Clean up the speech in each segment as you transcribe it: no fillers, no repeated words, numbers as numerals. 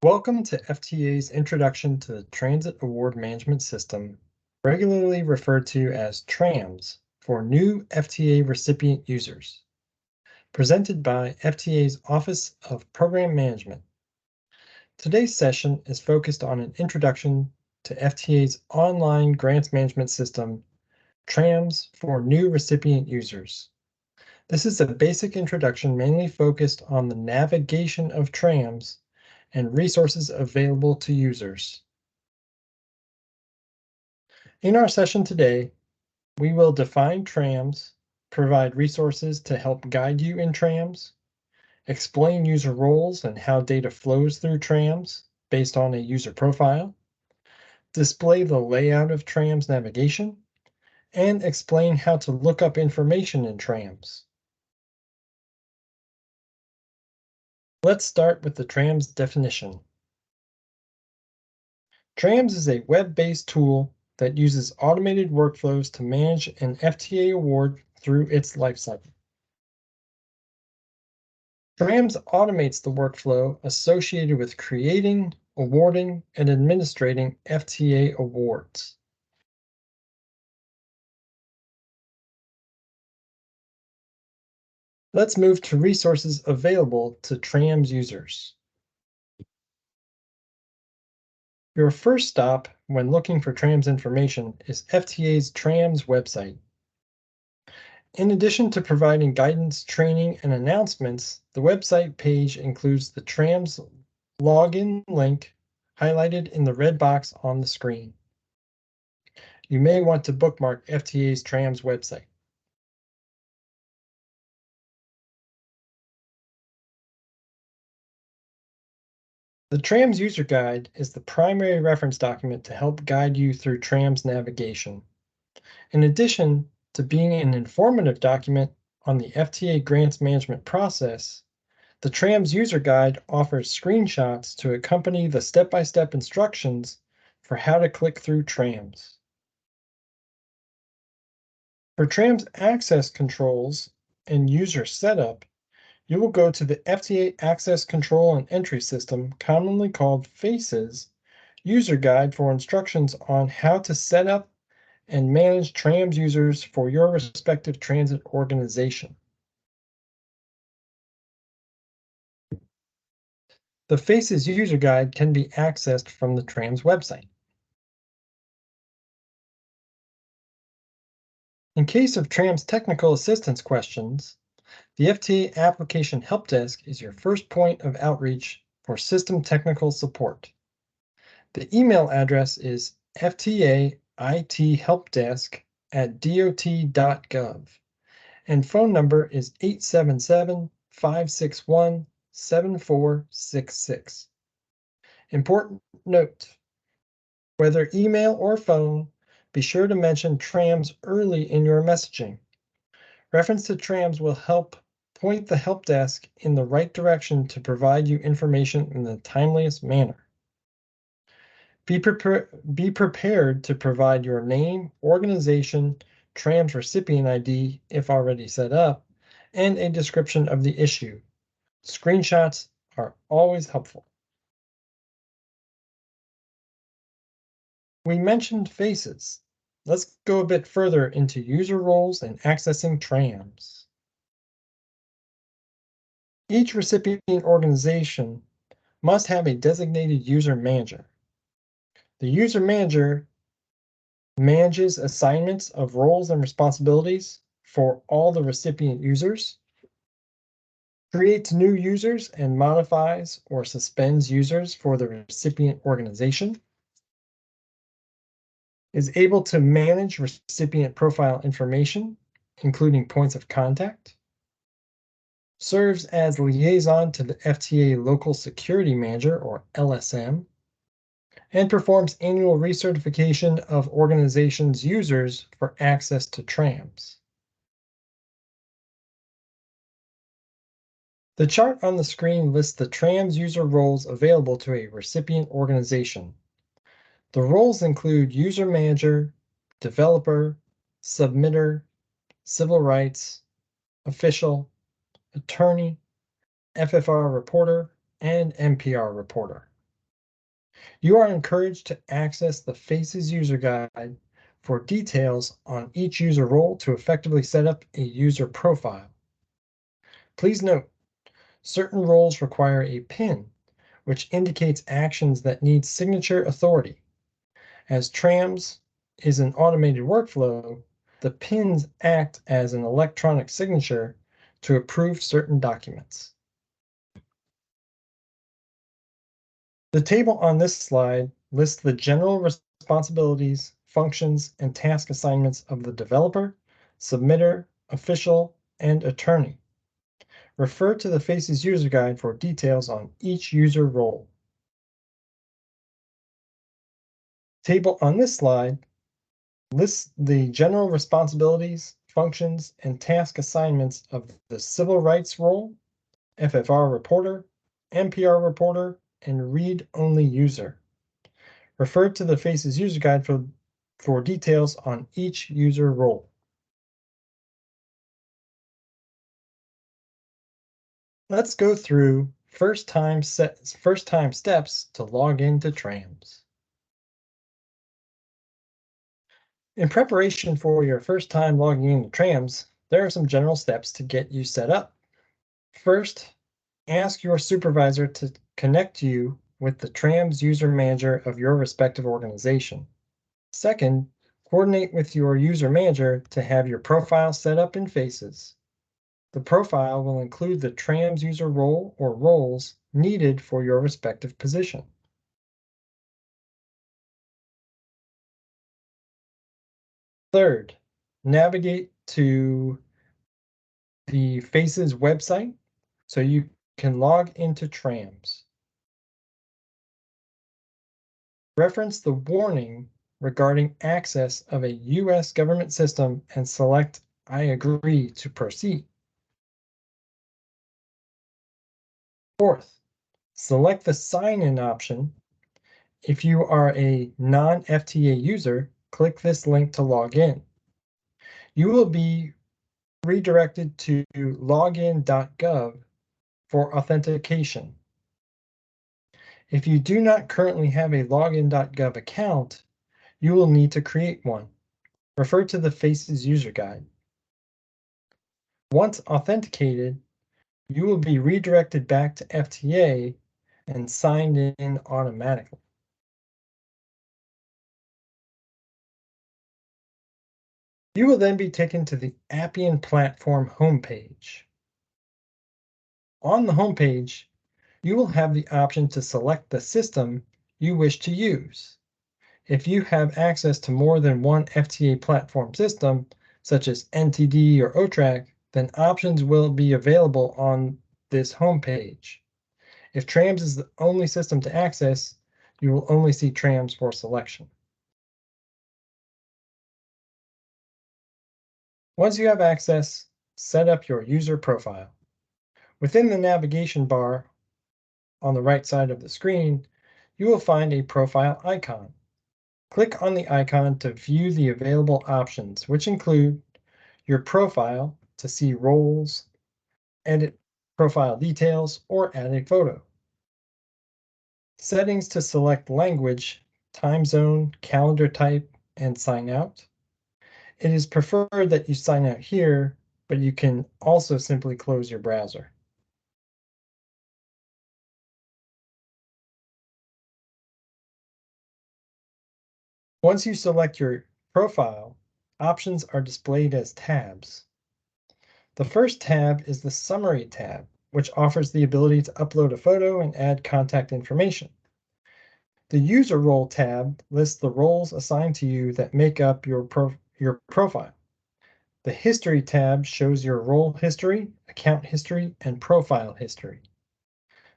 Welcome to FTA's Introduction to the Transit Award Management System, regularly referred to as TrAMS for new FTA recipient users, presented by FTA's Office of Program Management. Today's session is focused on an introduction to FTA's online grants management system, TrAMS for new recipient users. This is a basic introduction mainly focused on the navigation of TrAMS and resources available to users. In our session today, we will define TrAMS, provide resources to help guide you in TrAMS, explain user roles and how data flows through TrAMS based on a user profile, display the layout of TrAMS navigation, and explain how to look up information in TrAMS. Let's start with the TrAMS definition. TrAMS is a web-based tool that uses automated workflows to manage an FTA award through its lifecycle. TrAMS automates the workflow associated with creating, awarding, and administrating FTA awards. Let's move to resources available to TrAMS users. Your first stop when looking for TrAMS information is FTA's TrAMS website. In addition to providing guidance, training, and announcements, the website page includes the TrAMS login link highlighted in the red box on the screen. You may want to bookmark FTA's TrAMS website. The TrAMS user guide is the primary reference document to help guide you through TrAMS navigation. In addition to being an informative document on the FTA grants management process, the TrAMS user guide offers screenshots to accompany the step-by-step instructions for how to click through TrAMS. For TrAMS access controls and user setup, you will go to the FTA Access Control and Entry System, commonly called FACES, user guide for instructions on how to set up and manage TrAMS users for your respective transit organization. The FACES user guide can be accessed from the TrAMS website. In case of TrAMS technical assistance questions, the FTA Application Help Desk is your first point of outreach for system technical support. The email address is ftAIThelpdesk@dot.gov, and phone number is 877-561-7466. Important note, whether email or phone, be sure to mention TrAMS early in your messaging. Reference to TrAMS will help point the help desk in the right direction to provide you information in the timeliest manner. Be prepared to provide your name, organization, TrAMS recipient ID if already set up, and a description of the issue. Screenshots are always helpful. We mentioned FACES. Let's go a bit further into user roles and accessing TrAMS. Each recipient organization must have a designated user manager. The user manager manages assignments of roles and responsibilities for all the recipient users, creates new users and modifies or suspends users for the recipient organization, is able to manage recipient profile information, including points of contact, serves as liaison to the FTA Local Security Manager, or LSM, and performs annual recertification of organizations' users for access to TrAMS. The chart on the screen lists the TrAMS user roles available to a recipient organization. The roles include user manager, developer, submitter, civil rights, official, attorney, FFR reporter, and MPR reporter. You are encouraged to access the FACES user guide for details on each user role to effectively set up a user profile. Please note, certain roles require a PIN, which indicates actions that need signature authority. As TrAMS is an automated workflow, the PINs act as an electronic signature to approve certain documents. The table on this slide lists the general responsibilities, functions, and task assignments of the developer, submitter, official, and attorney. Refer to the FACES user guide for details on each user role. Table on this slide lists the general responsibilities, functions, and task assignments of the civil rights role, FFR reporter, MPR reporter, and read-only user. Refer to the FACES user guide for details on each user role. Let's go through first time steps to log into TrAMS. In preparation for your first time logging into TrAMS, there are some general steps to get you set up. First, ask your supervisor to connect you with the TrAMS user manager of your respective organization. Second, coordinate with your user manager to have your profile set up in FACES. The profile will include the TrAMS user role or roles needed for your respective position. Third, navigate to the FACES website so you can log into TrAMS. Reference the warning regarding access of a U.S. government system and select I agree to proceed. Fourth, select the sign-in option. If you are a non-FTA user, click this link to log in. You will be redirected to login.gov for authentication. If you do not currently have a login.gov account, you will need to create one. Refer to the FACES user guide. Once authenticated, you will be redirected back to FTA and signed in automatically. You will then be taken to the Appian platform homepage. On the homepage, you will have the option to select the system you wish to use. If you have access to more than one FTA platform system, such as NTD or OTRAC, then options will be available on this homepage. If TrAMS is the only system to access, you will only see TrAMS for selection. Once you have access, set up your user profile. Within the navigation bar on the right side of the screen, you will find a profile icon. Click on the icon to view the available options, which include your profile to see roles, edit profile details, or add a photo. Settings to select language, time zone, calendar type, and sign out. It is preferred that you sign out here, but you can also simply close your browser. Once you select your profile, options are displayed as tabs. The first tab is the Summary tab, which offers the ability to upload a photo and add contact information. The User Role tab lists the roles assigned to you that make up your profile. The History tab shows your role history, account history, and profile history.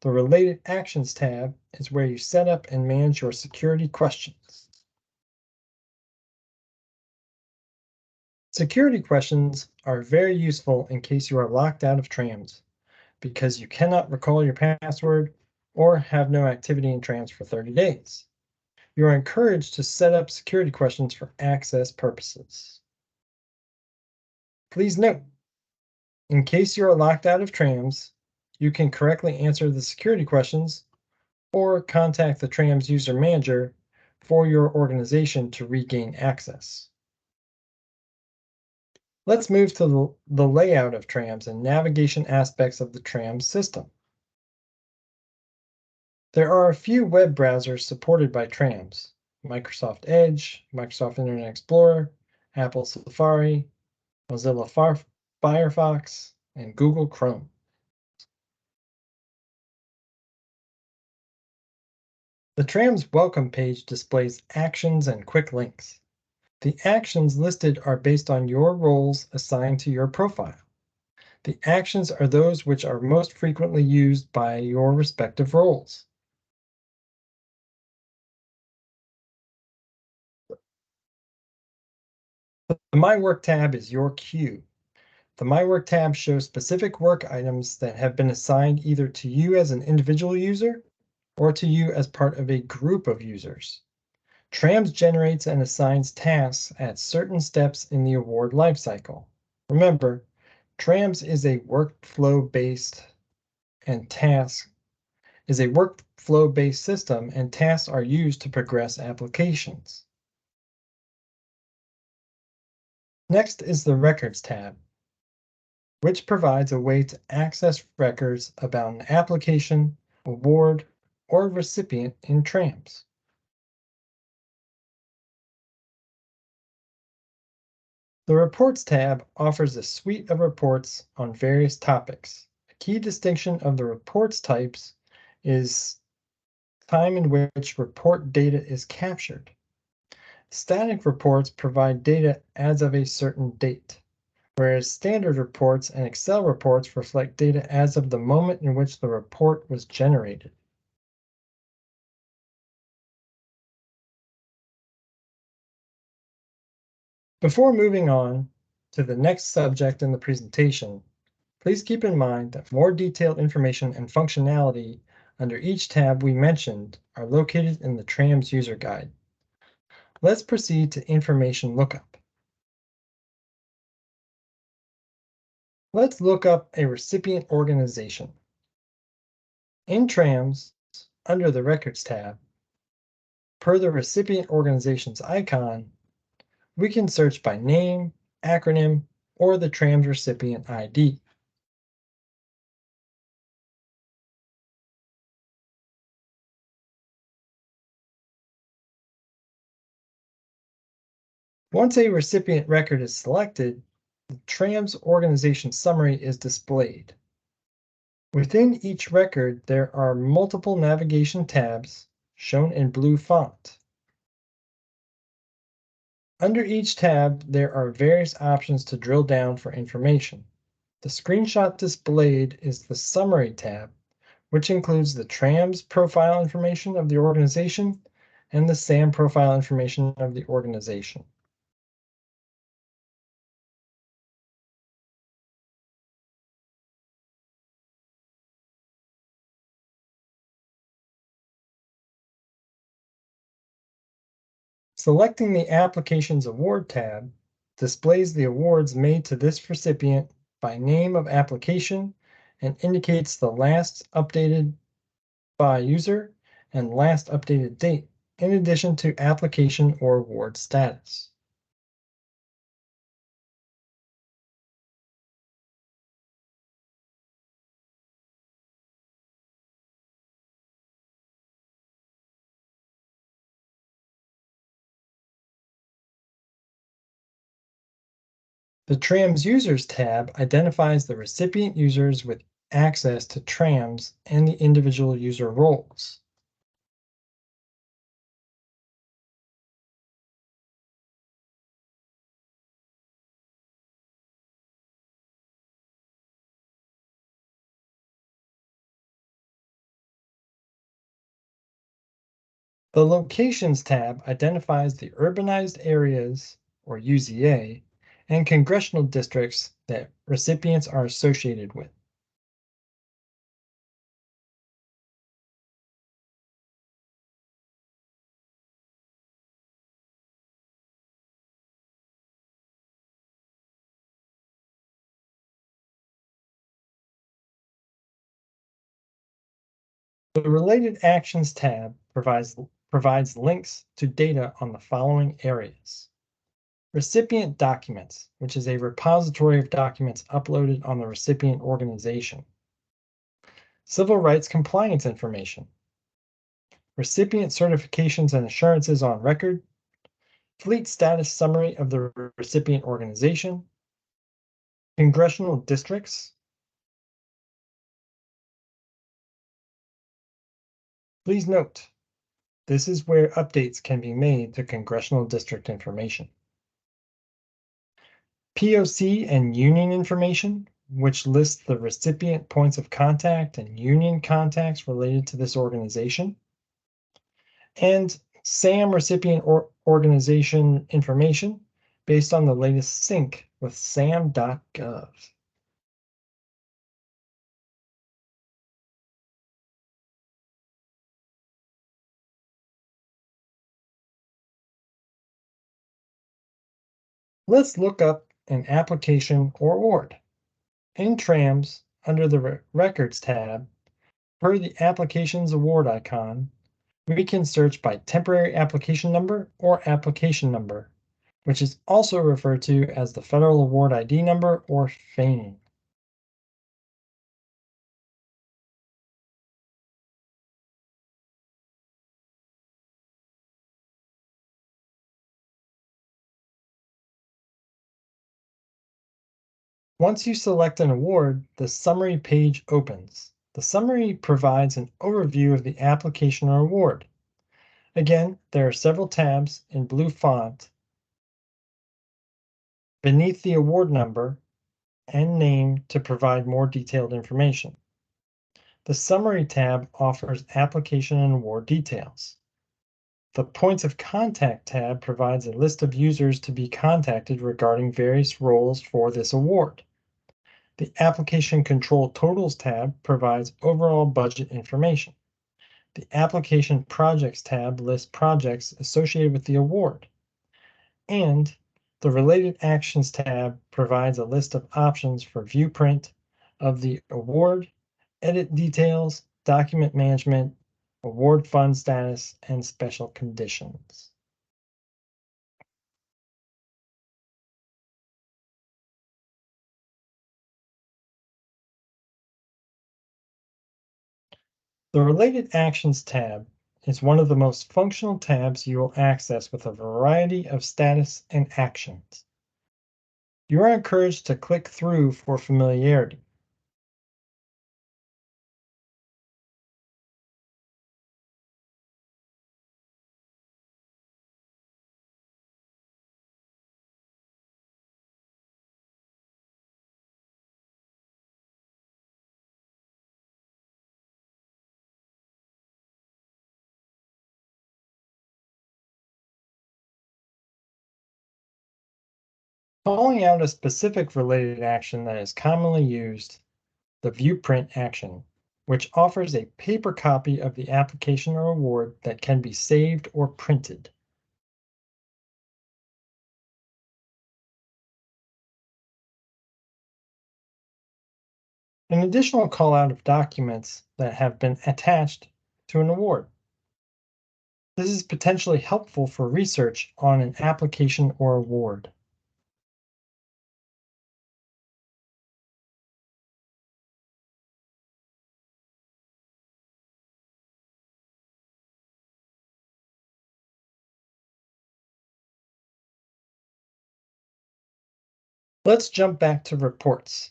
The Related Actions tab is where you set up and manage your security questions. Security questions are very useful in case you are locked out of TrAMS because you cannot recall your password or have no activity in TrAMS for 30 days. You are encouraged to set up security questions for access purposes. Please note, in case you are locked out of TrAMS, you can correctly answer the security questions or contact the TrAMS user manager for your organization to regain access. Let's move to the layout of TrAMS and navigation aspects of the TrAMS system. There are a few web browsers supported by TrAMS: Microsoft Edge, Microsoft Internet Explorer, Apple Safari, Mozilla Firefox, and Google Chrome. The TrAMS welcome page displays actions and quick links. The actions listed are based on your roles assigned to your profile. The actions are those which are most frequently used by your respective roles. The My Work tab is your queue. The My Work tab shows specific work items that have been assigned either to you as an individual user or to you as part of a group of users. TrAMS generates and assigns tasks at certain steps in the award lifecycle. Remember, TrAMS is a workflow-based system, and tasks are used to progress applications. Next is the Records tab, which provides a way to access records about an application, award, or recipient in TrAMS. The Reports tab offers a suite of reports on various topics. A key distinction of the reports types is time in which report data is captured. Static reports provide data as of a certain date, whereas standard reports and Excel reports reflect data as of the moment in which the report was generated. Before moving on to the next subject in the presentation, please keep in mind that more detailed information and functionality under each tab we mentioned are located in the TrAMS user guide. Let's proceed to information lookup. Let's look up a recipient organization. In TrAMS, under the Records tab, per the recipient organization's icon, we can search by name, acronym, or the TrAMS recipient ID. Once a recipient record is selected, the TrAMS organization summary is displayed. Within each record, there are multiple navigation tabs shown in blue font. Under each tab, there are various options to drill down for information. The screenshot displayed is the Summary tab, which includes the TrAMS profile information of the organization and the SAM profile information of the organization. Selecting the Applications Award tab displays the awards made to this recipient by name of application and indicates the last updated by user and last updated date, in addition to application or award status. The TrAMS Users tab identifies the recipient users with access to TrAMS and the individual user roles. The Locations tab identifies the urbanized areas, or UZA, and congressional districts that recipients are associated with. The Related Actions tab provides links to data on the following areas. Recipient documents, which is a repository of documents uploaded on the recipient organization. Civil rights compliance information. Recipient certifications and assurances on record. Fleet status summary of the recipient organization. Congressional districts. Please note, this is where updates can be made to congressional district information. POC and union information, which lists the recipient points of contact and union contacts related to this organization. And SAM recipient organization information based on the latest sync with sam.gov. Let's look up an application or award. In TrAMS, under the Records tab, per the Applications Award icon, we can search by temporary application number or application number, which is also referred to as the Federal Award ID number or FANE. Once you select an award, the summary page opens. The summary provides an overview of the application or award. Again, there are several tabs in blue font beneath the award number and name to provide more detailed information. The Summary tab offers application and award details. The Points of Contact tab provides a list of users to be contacted regarding various roles for this award. The Application Control Totals tab provides overall budget information. The Application Projects tab lists projects associated with the award. And the Related Actions tab provides a list of options for view print of the award, edit details, document management, award fund status, and special conditions. The Related Actions tab is one of the most functional tabs you will access with a variety of status and actions. You are encouraged to click through for familiarity. Calling out a specific related action that is commonly used, the view print action, which offers a paper copy of the application or award that can be saved or printed. An additional call out of documents that have been attached to an award. This is potentially helpful for research on an application or award. Let's jump back to reports.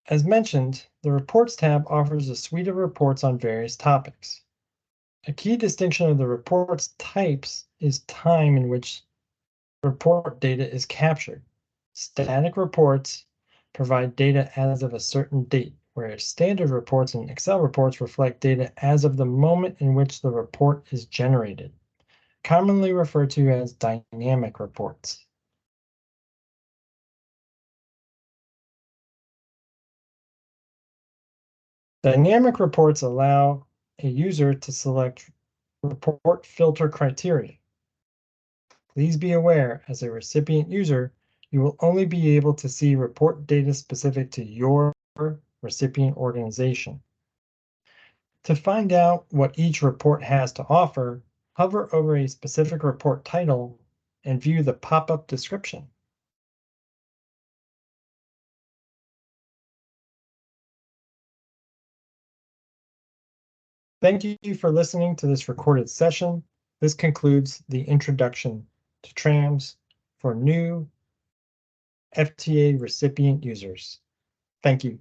As mentioned, the Reports tab offers a suite of reports on various topics. A key distinction of the reports types is time in which report data is captured. Static reports provide data as of a certain date, whereas standard reports and Excel reports reflect data as of the moment in which the report is generated, commonly referred to as dynamic reports. Dynamic reports allow a user to select report filter criteria. Please be aware, as a recipient user, you will only be able to see report data specific to your recipient organization. To find out what each report has to offer, hover over a specific report title and view the pop-up description. Thank you for listening to this recorded session. This concludes the introduction to TrAMS for new FTA recipient users. Thank you.